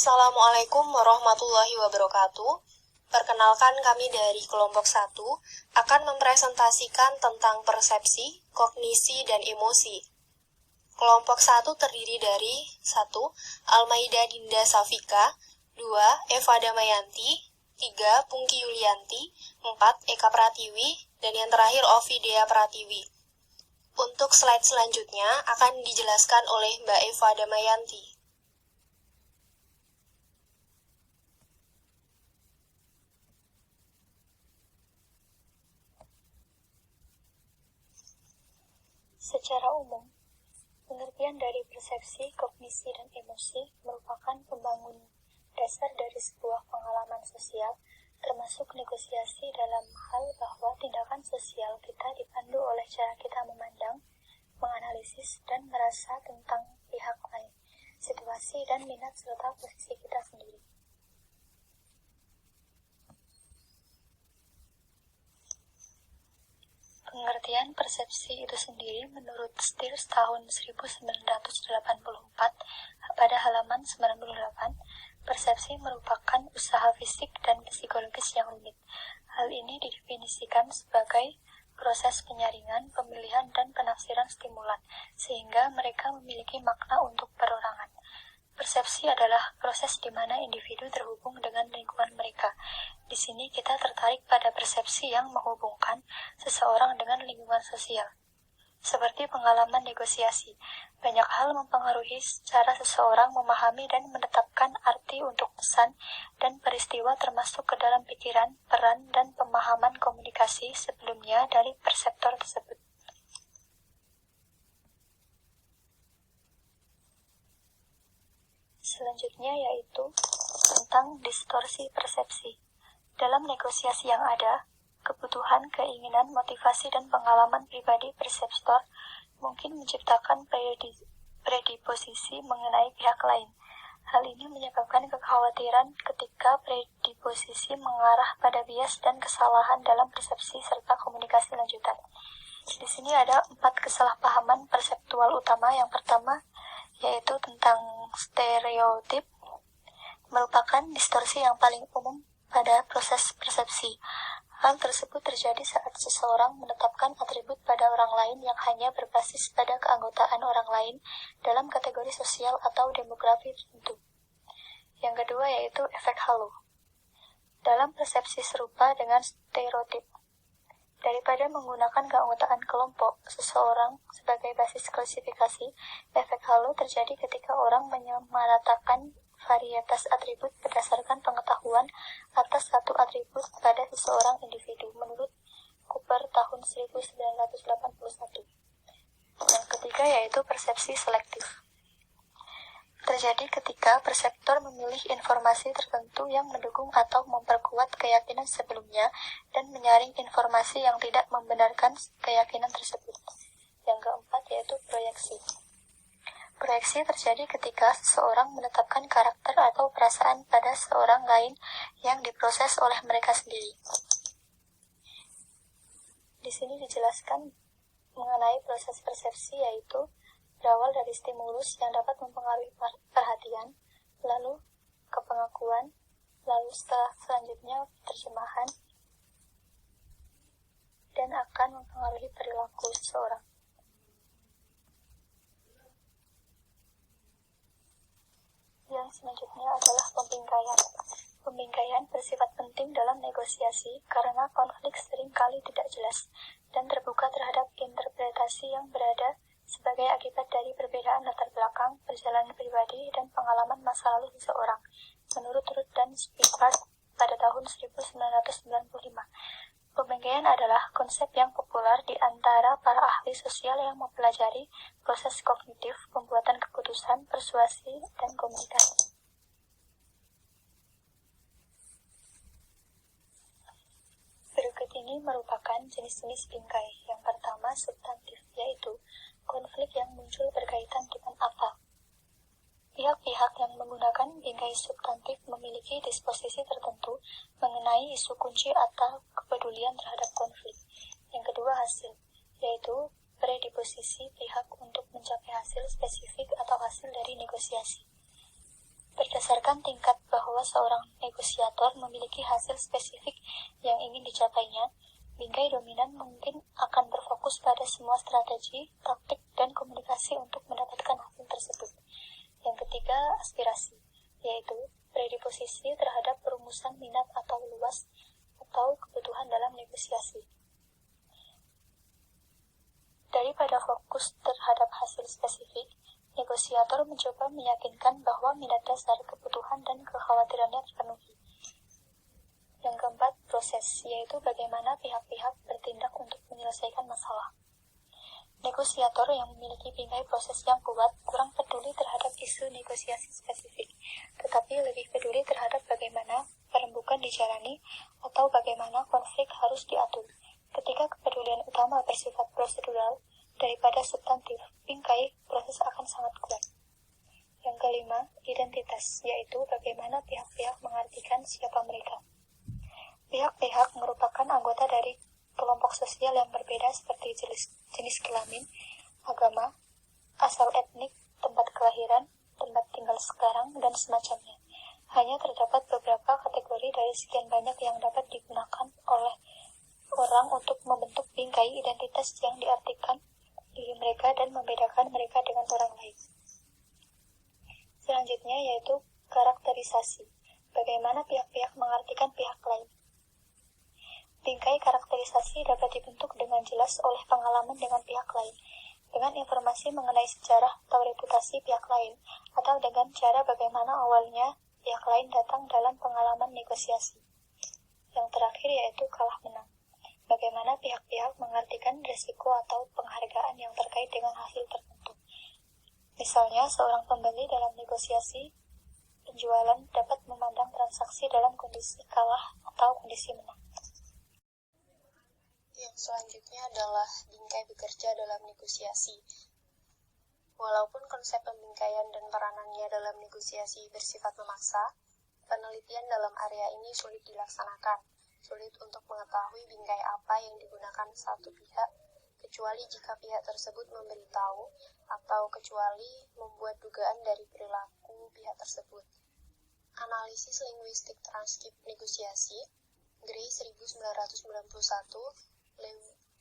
Assalamualaikum warahmatullahi wabarakatuh. Perkenalkan, kami dari kelompok 1 akan mempresentasikan tentang persepsi, kognisi, dan emosi. Kelompok 1 terdiri dari 1. Almaida Dinda Safika, 2. Eva Damayanti, 3. Pungki Yulianti, 4. Eka Pratiwi, dan yang terakhir Ovidea Pratiwi. Untuk slide selanjutnya akan dijelaskan oleh Mbak Eva Damayanti. Secara umum, pengertian dari persepsi, kognisi, dan emosi merupakan pembangun dasar dari sebuah pengalaman sosial, termasuk negosiasi dalam hal bahwa tindakan sosial kita dipandu oleh cara kita memandang, menganalisis, dan merasa tentang pihak lain, situasi, dan minat serta posisi kita sendiri. Pengertian persepsi itu sendiri menurut Stiers tahun 1984 pada halaman 98, persepsi merupakan usaha fisik dan psikologis yang rumit. Hal ini didefinisikan sebagai proses penyaringan, pemilihan, dan penafsiran stimulan, sehingga mereka memiliki makna untuk perorangan. Persepsi adalah proses di mana individu terhubung dengan lingkungan mereka. Di sini kita tertarik pada persepsi yang menghubungkan seseorang dengan lingkungan sosial. Seperti pengalaman negosiasi, banyak hal mempengaruhi cara seseorang memahami dan menetapkan arti untuk pesan dan peristiwa termasuk ke dalam pikiran, peran, dan pemahaman komunikasi sebelumnya dari perseptor tersebut. Selanjutnya yaitu tentang distorsi persepsi. Dalam negosiasi yang ada, kebutuhan, keinginan, motivasi, dan pengalaman pribadi perseptor mungkin menciptakan predisposisi mengenai pihak lain. Hal ini menyebabkan kekhawatiran ketika predisposisi mengarah pada bias dan kesalahan dalam persepsi serta komunikasi lanjutan. Di sini ada 4 kesalahpahaman perseptual utama. Yang pertama yaitu tentang stereotip, merupakan distorsi yang paling umum pada proses persepsi. Hal tersebut terjadi saat seseorang menetapkan atribut pada orang lain yang hanya berbasis pada keanggotaan orang lain dalam kategori sosial atau demografi tertentu. Yang kedua yaitu efek halo. Dalam persepsi serupa dengan stereotip, daripada menggunakan keanggotaan kelompok seseorang sebagai basis klasifikasi, efek halo terjadi ketika orang menyamaratakan varietas atribut berdasarkan pengetahuan atas satu atribut pada seseorang individu, menurut Cooper tahun 1981. Yang ketiga yaitu persepsi selektif. Terjadi ketika perseptor memilih informasi tertentu yang mendukung atau memperkuat keyakinan sebelumnya dan menyaring informasi yang tidak membenarkan keyakinan tersebut. Yang keempat yaitu proyeksi. Proyeksi terjadi ketika seseorang menetapkan karakter atau perasaan pada seorang lain yang diproses oleh mereka sendiri. Di sini dijelaskan mengenai proses persepsi, yaitu berawal dari stimulus yang dapat mempengaruhi perhatian, lalu ke pengakuan, lalu selanjutnya terjemahan, dan akan mempengaruhi perilaku seseorang. Yang selanjutnya adalah pembingkaian. Pembingkaian bersifat penting dalam negosiasi karena konflik seringkali tidak jelas dan terbuka terhadap interpretasi yang berada sebagai akibat dari perbedaan latar belakang, perjalanan pribadi, dan pengalaman masa lalu seseorang. Menurut Ruth dan Spivak pada tahun 1995, pembingkaian adalah konsep yang populer di antara para ahli sosial yang mempelajari proses kognitif, pembuatan keputusan, persuasi, dan komunikasi. Berikut ini merupakan jenis-jenis bingkai. Yang pertama substantif, yaitu konflik yang muncul berkaitan dengan apa. Pihak-pihak yang menggunakan bingkai substantif memiliki disposisi tertentu mengenai isu kunci atau kepedulian terhadap konflik. Yang kedua hasil, yaitu predisposisi pihak untuk mencapai hasil spesifik atau hasil dari negosiasi. Berdasarkan Berdasarkan tingkat bahwa seorang negosiator memiliki hasil spesifik yang ingin dicapainya, bingkai dominan mungkin akan berfokus pada semua strategi, taktik, dan komunikasi untuk mendapatkan hasil tersebut. Yang ketiga, aspirasi, yaitu predisposisi terhadap perumusan minat atau luas atau kebutuhan dalam negosiasi. Daripada fokus terhadap hasil spesifik, negosiator mencoba meyakinkan bahwa minat dasar, kebutuhan, dan kekhawatirannya terpenuhi. Yang keempat, proses, yaitu bagaimana pihak-pihak bertindak untuk menyelesaikan masalah. Negosiator yang memiliki bingkai proses yang kuat kurang peduli terhadap isu negosiasi spesifik, tetapi lebih peduli terhadap bagaimana perembukan dijalani atau bagaimana konflik harus diatur. Ketika kepedulian utama bersifat prosedural daripada substantif, bingkai proses akan sangat kuat. Yang kelima, identitas, yaitu bagaimana pihak-pihak mengartikan siapa mereka. Pihak-pihak merupakan anggota dari kelompok sosial yang berbeda seperti jenis kelamin, agama, asal etnik, tempat kelahiran, tempat tinggal sekarang, dan semacamnya. Hanya terdapat beberapa kategori dari sekian banyak yang dapat digunakan oleh orang untuk membentuk bingkai identitas yang diartikan diri mereka dan membedakan mereka dengan orang lain. Selanjutnya yaitu karakterisasi. Bagaimana pihak-pihak mengartikan pihak lain. Bingkai karakterisasi dapat dibentuk dengan jelas oleh pengalaman dengan pihak lain, dengan informasi mengenai sejarah atau reputasi pihak lain, atau dengan cara bagaimana awalnya pihak lain datang dalam pengalaman negosiasi. Yang terakhir yaitu kalah menang. Bagaimana pihak-pihak mengartikan risiko atau penghargaan yang terkait dengan hasil tertentu. Misalnya, seorang pembeli dalam negosiasi penjualan dapat memandang transaksi dalam kondisi kalah atau kondisi menang. Yang selanjutnya adalah bingkai bekerja dalam negosiasi. Walaupun konsep pembingkaian dan peranannya dalam negosiasi bersifat memaksa, penelitian dalam area ini sulit dilaksanakan. Sulit untuk mengetahui bingkai apa yang digunakan satu pihak, kecuali jika pihak tersebut memberitahu atau kecuali membuat dugaan dari perilaku pihak tersebut. Analisis linguistik transkrip negosiasi, Gray 1991,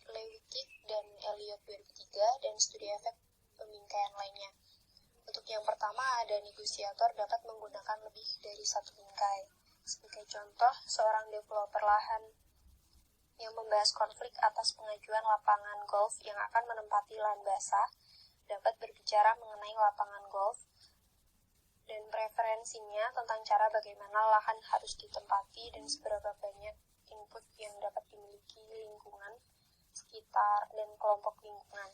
Lewicki dan Elliot 2003, dan studi efek pembingkaian lainnya. Untuk yang pertama, ada negosiator dapat menggunakan lebih dari satu bingkai. Sebagai contoh, seorang developer lahan yang membahas konflik atas pengajuan lapangan golf yang akan menempati lahan basah dapat berbicara mengenai lapangan golf dan preferensinya tentang cara bagaimana lahan harus ditempati dan seberapa banyak input yang dapat dimiliki lingkungan sekitar dan kelompok lingkungan.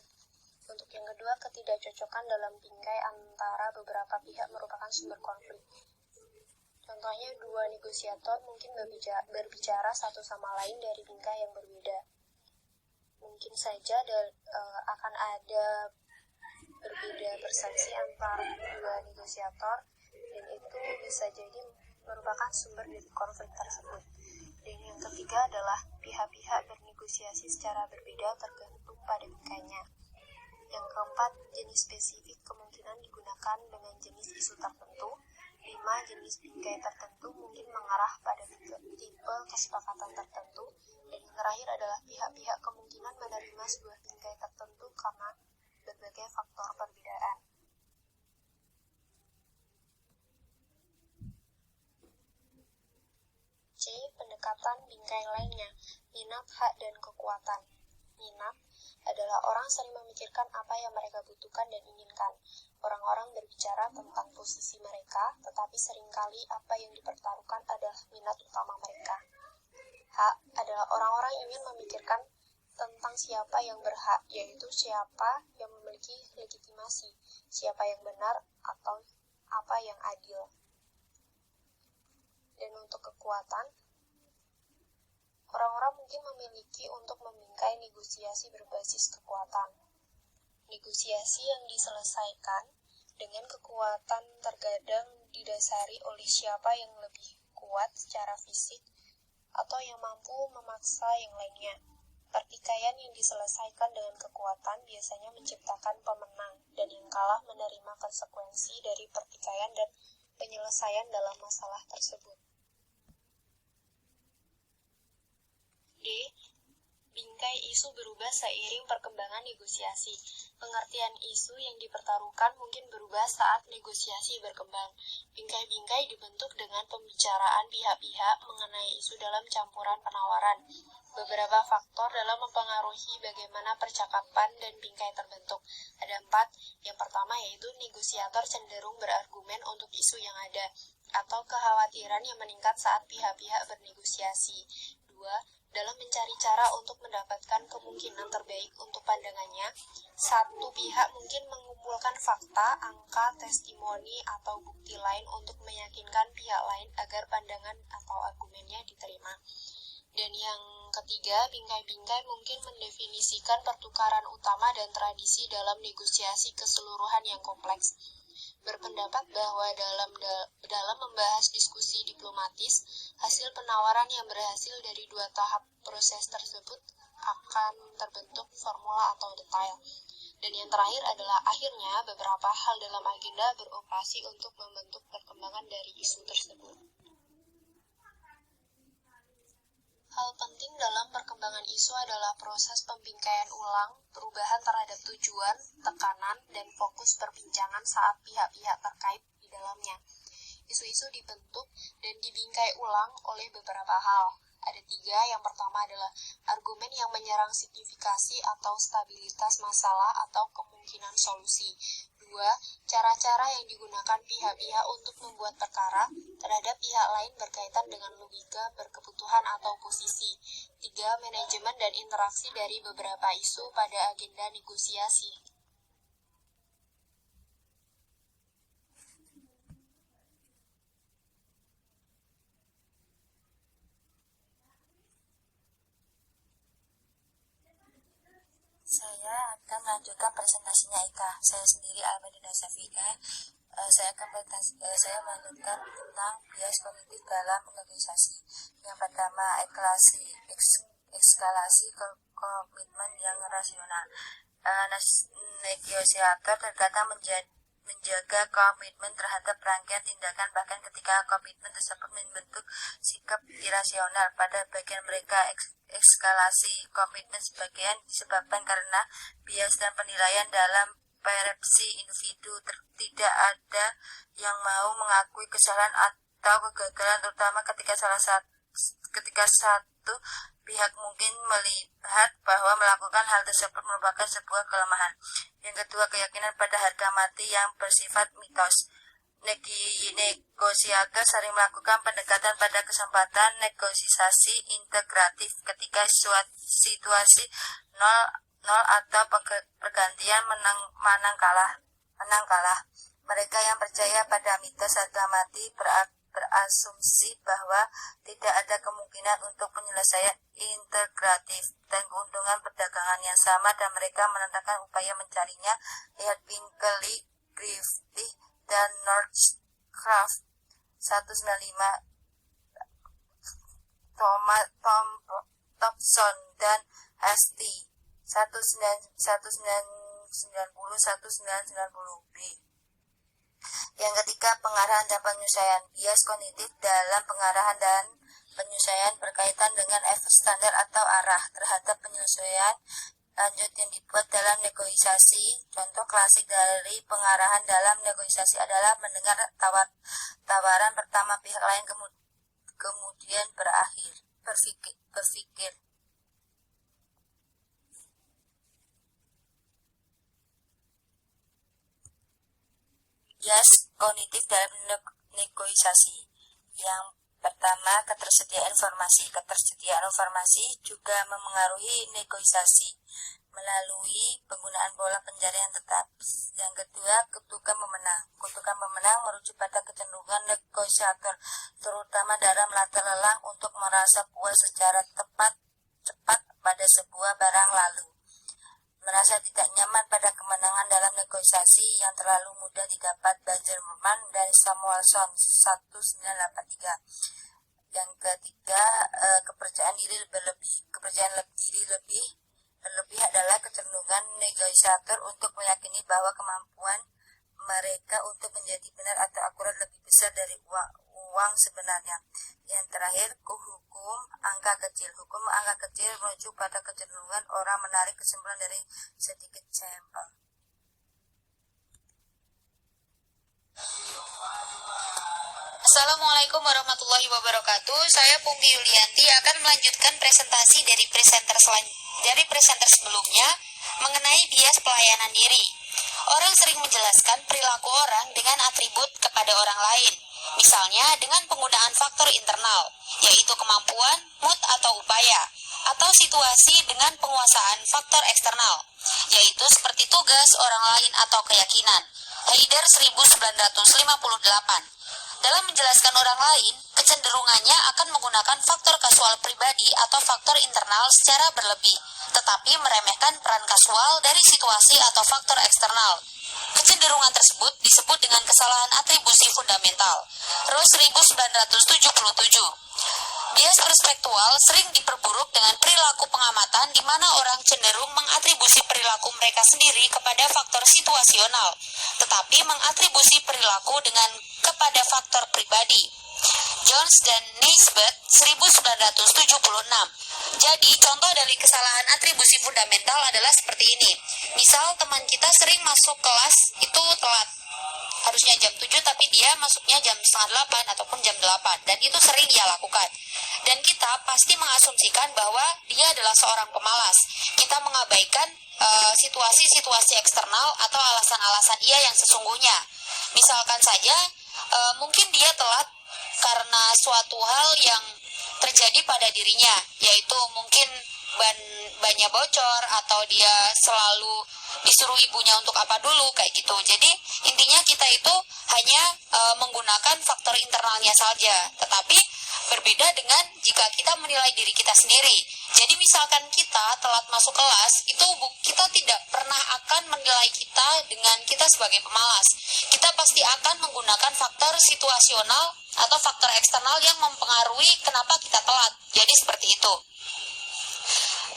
Untuk yang kedua, ketidakcocokan dalam bingkai antara beberapa pihak merupakan sumber konflik. Contohnya, dua negosiator mungkin berbicara satu sama lain dari bingkai yang berbeda. Mungkin saja akan ada berbeda persepsi antara dua negosiator, dan itu bisa jadi merupakan sumber dari konflik tersebut. Dan yang ketiga adalah pihak-pihak bernegosiasi secara berbeda tergantung pada bingkainya. Yang keempat, jenis spesifik kemungkinan digunakan dengan jenis isu tertentu. 5 jenis bingkai tertentu mungkin mengarah pada tipe kesepakatan tertentu, dan yang terakhir adalah pihak-pihak kemungkinan menerima sebuah bingkai tertentu karena berbagai faktor perbedaan. C. Pendekatan bingkai lainnya, minat, hak, dan kekuatan. Minat adalah orang sering memikirkan apa yang mereka butuhkan dan inginkan. Orang-orang berbicara tentang posisi mereka, tetapi seringkali apa yang dipertaruhkan adalah minat utama mereka. Hak adalah orang-orang yang ingin memikirkan tentang siapa yang berhak, yaitu siapa yang memiliki legitimasi, siapa yang benar, atau apa yang adil. Dan untuk kekuatan, orang-orang mungkin memiliki untuk membingkai negosiasi berbasis kekuatan. Negosiasi yang diselesaikan dengan kekuatan terkadang didasari oleh siapa yang lebih kuat secara fisik atau yang mampu memaksa yang lainnya. Pertikaian yang diselesaikan dengan kekuatan biasanya menciptakan pemenang, dan yang kalah menerima konsekuensi dari pertikaian dan penyelesaian dalam masalah tersebut. D. Bingkai isu berubah seiring perkembangan negosiasi. Pengertian isu yang dipertaruhkan mungkin berubah saat negosiasi berkembang. Bingkai-bingkai dibentuk dengan pembicaraan pihak-pihak mengenai isu dalam campuran penawaran. Beberapa faktor dalam mempengaruhi bagaimana percakapan dan bingkai terbentuk. Ada 4. Yang pertama yaitu negosiator cenderung berargumen untuk isu yang ada, atau kekhawatiran yang meningkat saat pihak-pihak bernegosiasi. 2. Dalam mencari cara untuk mendapatkan kemungkinan terbaik untuk pandangannya, satu pihak mungkin mengumpulkan fakta, angka, testimoni, atau bukti lain untuk meyakinkan pihak lain agar pandangan atau argumennya diterima. Dan yang ketiga, bingkai-bingkai mungkin mendefinisikan pertukaran utama dan tradisi dalam negosiasi keseluruhan yang kompleks. Berpendapat bahwa dalam membahas diskusi diplomatis, hasil penawaran yang berhasil dari 2 tahap proses tersebut akan terbentuk formula atau detail. Dan yang terakhir adalah akhirnya beberapa hal dalam agenda beroperasi untuk membentuk perkembangan dari isu tersebut. Hal penting dalam perkembangan isu adalah proses pembingkaian ulang, perubahan terhadap tujuan, tekanan, dan fokus perbincangan saat pihak-pihak terkait di dalamnya. Isu-isu dibentuk dan dibingkai ulang oleh beberapa hal. Ada 3, yang pertama adalah argumen yang menyerang signifikasi atau stabilitas masalah atau kemungkinan solusi. 2. Cara-cara yang digunakan pihak-pihak untuk membuat perkara terhadap pihak lain berkaitan dengan logika, berkebutuhan, atau posisi. 3. Manajemen dan interaksi dari beberapa isu pada agenda negosiasi. Saya akan melanjutkan presentasinya Ika. Saya sendiri Almadina Safika. Saya melanjutkan tentang bias kognitif dalam negosiasi. Yang pertama, eskalasi komitmen yang rasional. Negosiator terkadang menjaga komitmen terhadap rangkaian tindakan bahkan ketika komitmen tersebut membentuk sikap irasional. Pada bagian mereka, eskalasi komitmen sebagian disebabkan karena bias dan penilaian dalam persepsi individu. Tidak ada yang mau mengakui kesalahan atau kegagalan, terutama ketika satu pihak mungkin melihat bahwa melakukan hal tersebut merupakan sebuah kelemahan. Yang kedua, keyakinan pada harga mati yang bersifat mitos. Negosiator sering melakukan pendekatan pada kesempatan negosiasi integratif ketika situasi nol atau pergantian menang kalah. Mereka yang percaya pada mitos harga mati berasumsi bahwa tidak ada kemungkinan untuk penyelesaian integratif dan keuntungan perdagangan yang sama, dan mereka menentangkan upaya mencarinya. Lihat Binkley, Griffith, dan Northcroft 195, Thompson dan ST 1990-1990B. Yang ketiga, pengarahan dan penyelesaian. Bias kognitif dalam pengarahan dan penyelesaian berkaitan dengan efek standar atau arah terhadap penyelesaian lanjut yang dibuat dalam negosiasi. Contoh klasik dari pengarahan dalam negosiasi adalah mendengar tawaran pertama pihak lain kemudian berpikir. Bias kognitif dalam negosiasi. Yang pertama, ketersediaan informasi. Ketersediaan informasi juga memengaruhi negosiasi melalui penggunaan pola pencarian tetap. Yang kedua, kutukan pemenang. Kutukan pemenang merujuk pada kecenderungan negosiator, terutama dalam latar lelang untuk merasa puas secara cepat pada sebuah barang, lalu merasa tidak nyaman pada kemenangan dalam negosiasi yang terlalu mudah didapat. Banjarman dan Samuelson 1983. Yang ketiga, kepercayaan diri berlebih. Kepercayaan diri berlebih adalah kecenderungan negosiator untuk meyakini bahwa mereka untuk menjadi benar atau akurat lebih besar dari uang sebenarnya. Yang terakhir, hukum angka kecil. Hukum angka kecil merujuk pada kecenderungan orang menarik kesimpulan dari sedikit sampel. Assalamualaikum warahmatullahi wabarakatuh. Saya Pungki Yulianti akan melanjutkan presentasi dari presenter sebelumnya mengenai bias pelayanan diri. Orang sering menjelaskan perilaku orang dengan atribut kepada orang lain, misalnya dengan penggunaan faktor internal, yaitu kemampuan, mood atau upaya, atau situasi dengan penguasaan faktor eksternal, yaitu seperti tugas orang lain atau keyakinan. Haider 1958. Dalam menjelaskan orang lain, kecenderungannya akan menggunakan faktor kasual pribadi atau faktor internal secara berlebih, tetapi meremehkan peran kasual dari situasi atau faktor eksternal. Kecenderungan tersebut disebut dengan kesalahan atribusi fundamental. Rose 1977. Bias perspektual sering diperburuk dengan perilaku pengamatan di mana orang cenderung mengatribusi perilaku mereka sendiri kepada faktor situasional, tetapi mengatribusi perilaku kepada faktor pribadi. Jones dan Naisbitt 1976. Jadi, contoh dari kesalahan atribusi fundamental adalah seperti ini. Misal, teman kita sering masuk kelas itu telat. Harusnya jam 7 tapi dia masuknya jam setengah 8 ataupun jam 8. Dan itu sering ia lakukan. Dan kita pasti mengasumsikan bahwa dia adalah seorang pemalas. Kita mengabaikan situasi-situasi eksternal atau alasan-alasan ia yang sesungguhnya. Misalkan saja, mungkin dia telat karena suatu hal yang terjadi pada dirinya, yaitu mungkin bannya bocor atau dia selalu disuruh ibunya untuk apa dulu kayak gitu. Jadi intinya kita itu hanya menggunakan faktor internalnya saja, tetapi berbeda dengan jika kita menilai diri kita sendiri. Jadi misalkan kita telat masuk kelas, itu kita tidak pernah akan menilai kita dengan kita sebagai pemalas. Kita pasti akan menggunakan faktor situasional atau faktor eksternal yang mempengaruhi kenapa kita telat. Jadi seperti itu.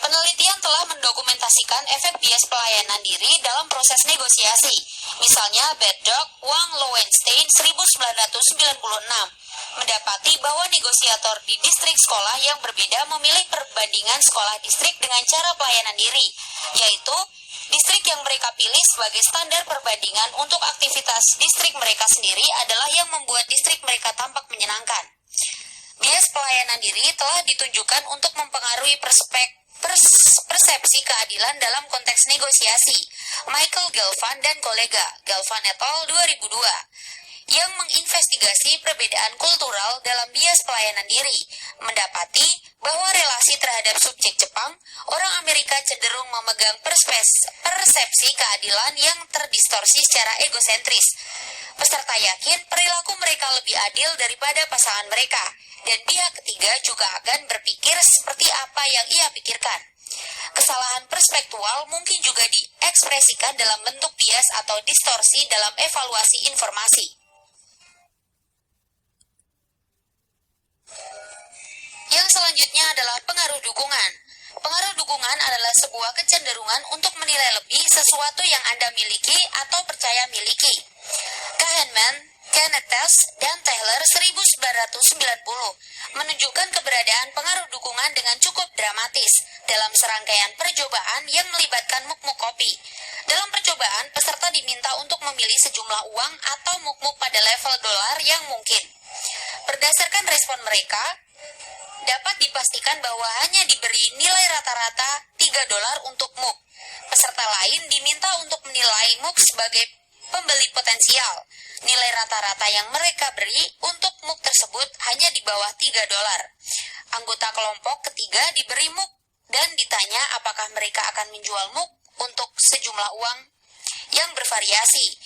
Penelitian telah mendokumentasikan efek bias pelayanan diri dalam proses negosiasi. Misalnya, Berdock, Wang, Lowenstein 1996 mendapati bahwa negosiator di distrik sekolah yang berbeda memilih perbandingan sekolah distrik dengan cara pelayanan diri, yaitu distrik yang mereka pilih sebagai standar perbandingan untuk aktivitas distrik mereka sendiri adalah yang membuat distrik mereka tampak menyenangkan. Bias pelayanan diri telah ditunjukkan untuk mempengaruhi persepsi keadilan dalam konteks negosiasi. Michael Galvan dan kolega, Galvan et al. 2002, yang menginvestigasi perbedaan kultural dalam bias pelayanan diri, mendapati bahwa relasi terhadap subjek Jepang, orang Amerika cenderung memegang persepsi keadilan yang terdistorsi secara egosentris. Peserta yakin perilaku mereka lebih adil daripada pasangan mereka, dan pihak ketiga juga akan berpikir seperti apa yang ia pikirkan. Kesalahan perspektual mungkin juga diekspresikan dalam bentuk bias atau distorsi dalam evaluasi informasi. Yang selanjutnya adalah pengaruh dukungan. Pengaruh dukungan adalah sebuah kecenderungan untuk menilai lebih sesuatu yang Anda miliki atau percaya miliki. Kahneman, Kenneth dan Taylor 1990 menunjukkan keberadaan pengaruh dukungan dengan cukup dramatis dalam serangkaian percobaan yang melibatkan muk-muk kopi. Dalam percobaan, peserta diminta untuk memilih sejumlah uang atau muk-muk pada level dolar yang mungkin. Berdasarkan respon mereka, dapat dipastikan bahwa hanya diberi nilai rata-rata $3 untuk muk. Peserta lain diminta untuk menilai muk sebagai pembeli potensial. Nilai rata-rata yang mereka beri untuk muk tersebut hanya di bawah $3. Anggota kelompok ketiga diberi muk dan ditanya apakah mereka akan menjual muk untuk sejumlah uang yang bervariasi.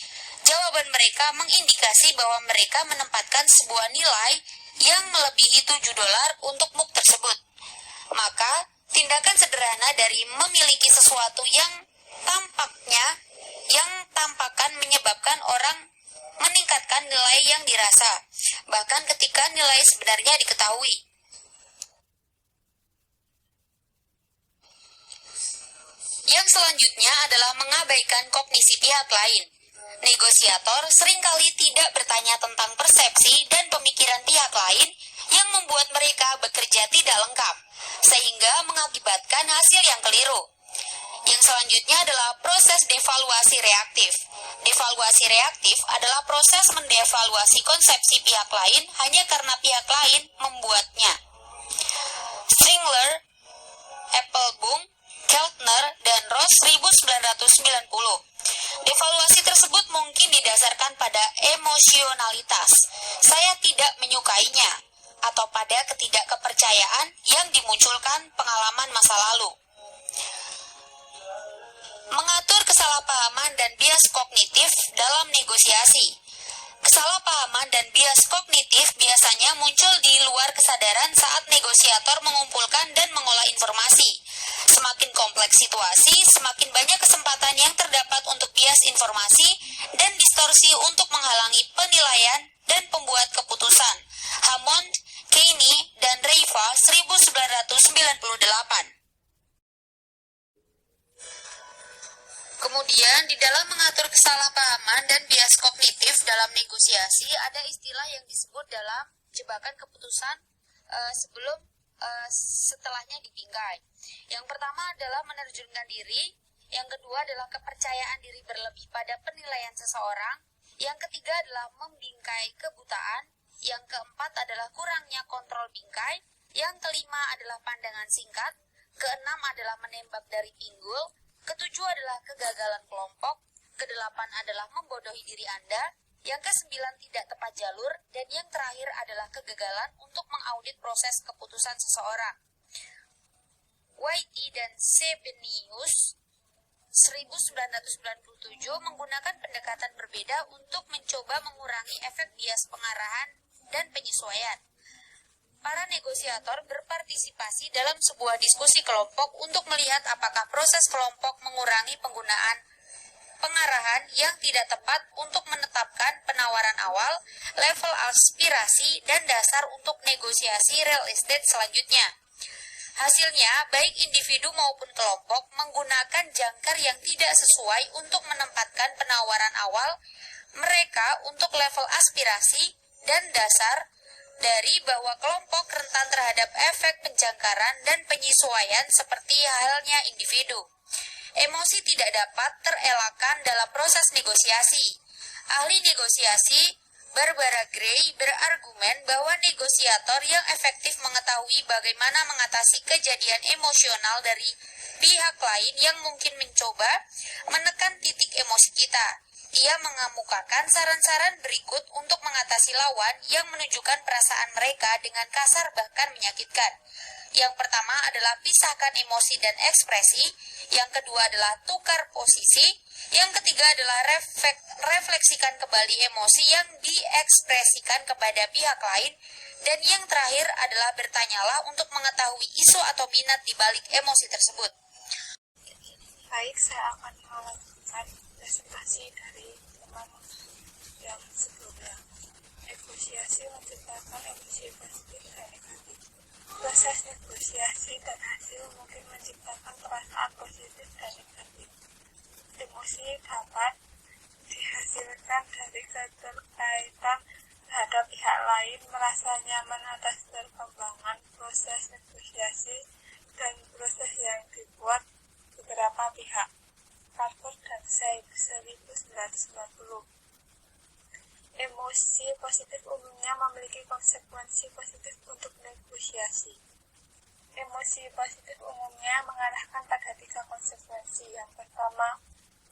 Jawaban mereka mengindikasi bahwa mereka menempatkan sebuah nilai yang melebihi $7 untuk muk tersebut. Maka, tindakan sederhana dari memiliki sesuatu yang tampakan menyebabkan orang meningkatkan nilai yang dirasa, bahkan ketika nilai sebenarnya diketahui. Yang selanjutnya adalah mengabaikan kognisi pihak lain. Negosiator seringkali tidak bertanya tentang persepsi dan pemikiran pihak lain yang membuat mereka bekerja tidak lengkap, sehingga mengakibatkan hasil yang keliru. Yang selanjutnya adalah proses devaluasi reaktif. Devaluasi reaktif adalah proses mendevaluasi konsepsi pihak lain hanya karena pihak lain membuatnya. Stringler, Applebaum, Keltner, dan Ross 1990. Devaluasi tersebut mungkin didasarkan pada emosionalitas, saya tidak menyukainya, atau pada ketidakkepercayaan yang dimunculkan pengalaman masa lalu. Mengatur kesalahpahaman dan bias kognitif dalam negosiasi. Kesalahpahaman dan bias kognitif biasanya muncul di luar kesadaran saat negosiator mengumpulkan dan mengolah informasi. Semakin kompleks situasi, semakin banyak kesempatan yang terdapat untuk bias informasi dan distorsi untuk menghalangi penilaian dan pembuat keputusan. Hammond, Keynes, dan Reifa 1998. Kemudian, di dalam mengatur kesalahpahaman dan bias kognitif dalam negosiasi, ada istilah yang disebut dalam jebakan keputusan setelahnya dibingkai. Yang pertama adalah menerjunkan diri, yang kedua adalah kepercayaan diri berlebih pada penilaian seseorang, yang ketiga adalah membingkai kebutaan, yang keempat adalah kurangnya kontrol bingkai, yang kelima adalah pandangan singkat, keenam adalah menembak dari pinggul, ketujuh adalah kegagalan kelompok, kedelapan adalah membodohi diri Anda, yang kesembilan tidak tepat jalur, dan yang terakhir adalah kegagalan untuk mengaudit proses keputusan seseorang. Whitey dan Sebenius 1997 menggunakan pendekatan berbeda untuk mencoba mengurangi efek bias pengarahan dan penyesuaian. Para negosiator berpartisipasi dalam sebuah diskusi kelompok untuk melihat apakah proses kelompok mengurangi penggunaan pengarahan yang tidak tepat untuk menetapkan penawaran awal, level aspirasi, dan dasar untuk negosiasi real estate selanjutnya. Hasilnya, baik individu maupun kelompok menggunakan jangkar yang tidak sesuai untuk menempatkan penawaran awal mereka untuk level aspirasi dan dasar dari bahwa kelompok rentan terhadap efek penjangkaran dan penyesuaian seperti halnya individu. Emosi tidak dapat terelakkan dalam proses negosiasi. Ahli negosiasi Barbara Gray berargumen bahwa negosiator yang efektif mengetahui bagaimana mengatasi kejadian emosional dari pihak lain yang mungkin mencoba menekan titik emosi kita. Ia mengemukakan saran-saran berikut untuk mengatasi lawan yang menunjukkan perasaan mereka dengan kasar bahkan menyakitkan. Yang pertama adalah pisahkan emosi dan ekspresi, yang kedua adalah tukar posisi, yang ketiga adalah refleksikan kembali emosi yang diekspresikan kepada pihak lain, dan yang terakhir adalah bertanyalah untuk mengetahui isu atau minat di balik emosi tersebut. Baik, saya akan melanjutkan presentasi dari teman yang sebelumnya. Negosiasi menciptakan emosi positif dan negatif. Proses negosiasi dan hasil mungkin menciptakan perasaan positif dan negatif. Emosi dapat dihasilkan dari keterkaitan terhadap pihak lain, merasa nyaman atas perkembangan proses negosiasi dan proses yang dibuat beberapa pihak. Carver dan Said 1990. Emosi positif umumnya memiliki konsekuensi positif untuk negosiasi. Emosi positif umumnya mengarahkan pada 3 konsekuensi. Yang pertama,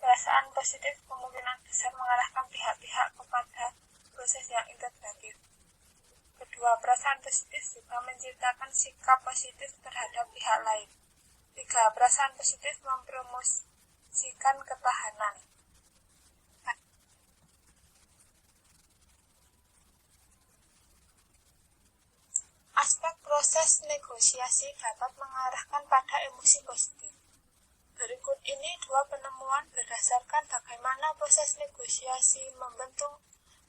perasaan positif kemungkinan besar mengarahkan pihak-pihak kepada proses yang integratif. Kedua, perasaan positif juga menciptakan sikap positif terhadap pihak lain. 3. Perasaan positif mempromosikan ketahanan. Aspek proses negosiasi dapat mengarahkan pada emosi positif. Berikut ini 2 penemuan berdasarkan bagaimana proses negosiasi membentuk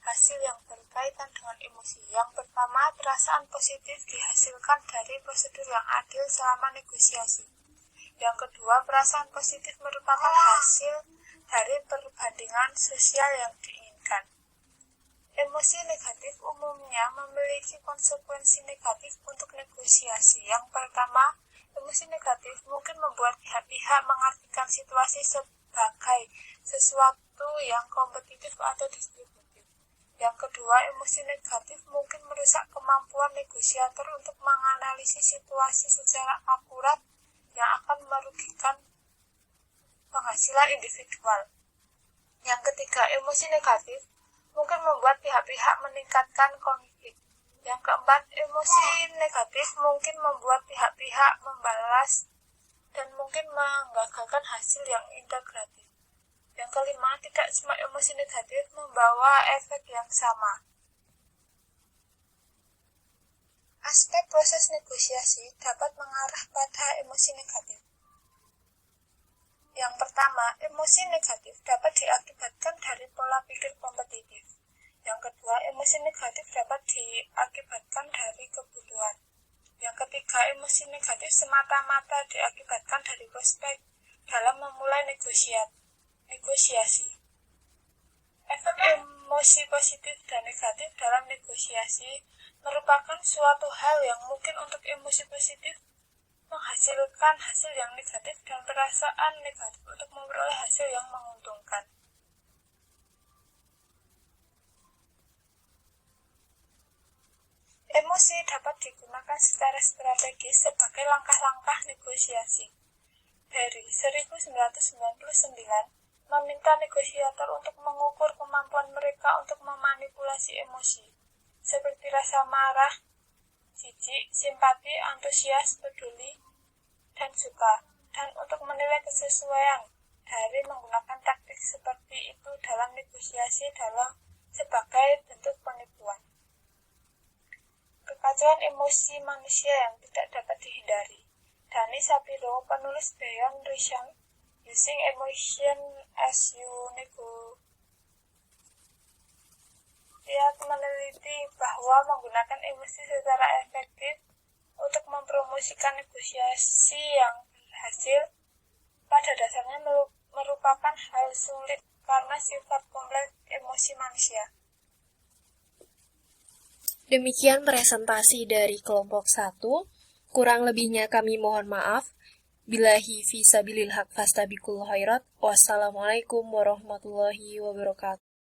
hasil yang berkaitan dengan emosi. Yang pertama, perasaan positif dihasilkan dari prosedur yang adil selama negosiasi. Yang kedua, perasaan positif merupakan hasil dari perbandingan sosial yang diinginkan. Emosi negatif umumnya memiliki konsekuensi negatif untuk negosiasi. Yang pertama, emosi negatif mungkin membuat pihak-pihak mengartikan situasi sebagai sesuatu yang kompetitif atau distributif. Yang kedua, emosi negatif mungkin merusak kemampuan negosiator untuk menganalisis situasi secara akurat yang akan merugikan penghasilan individual. Yang ketiga, emosi negatif mungkin membuat pihak-pihak meningkatkan konflik. Yang keempat, emosi negatif mungkin membuat pihak-pihak membalas dan mungkin menggagalkan hasil yang integratif. Yang kelima, tidak semua emosi negatif membawa efek yang sama. Aspek proses negosiasi dapat mengarah pada emosi negatif. Yang pertama, emosi negatif dapat diakibatkan dari pola pikir kompetitif. Yang kedua, emosi negatif dapat diakibatkan dari kebutuhan. Yang ketiga, emosi negatif semata-mata diakibatkan dari prospek dalam memulai negosiasi. Efek emosi positif dan negatif dalam negosiasi merupakan suatu hal yang mungkin untuk emosi positif menghasilkan hasil yang negatif dan perasaan negatif untuk memperoleh hasil yang menguntungkan. Emosi dapat digunakan secara strategis sebagai langkah-langkah negosiasi. Dari 1999 meminta negosiator untuk mengukur kemampuan mereka untuk memanipulasi emosi, seperti rasa marah, jijik, simpati, antusias, peduli, dan suka, dan untuk menilai kesesuaian dari menggunakan taktik seperti itu dalam negosiasi sebagai bentuk penipuan. Kekacauan emosi manusia yang tidak dapat dihindari. Dani Shapiro, penulis Beyond Reason, Using Emotion as You Nego. Dia meneliti bahwa menggunakan emosi secara efektif untuk mempromosikan negosiasi yang berhasil pada dasarnya merupakan hal sulit karena sifat kompleks emosi manusia. Demikian presentasi dari kelompok 1. Kurang lebihnya kami mohon maaf. Billahi fisabilil haq fastabiqul khairat. Wassalamualaikum warahmatullahi wabarakatuh.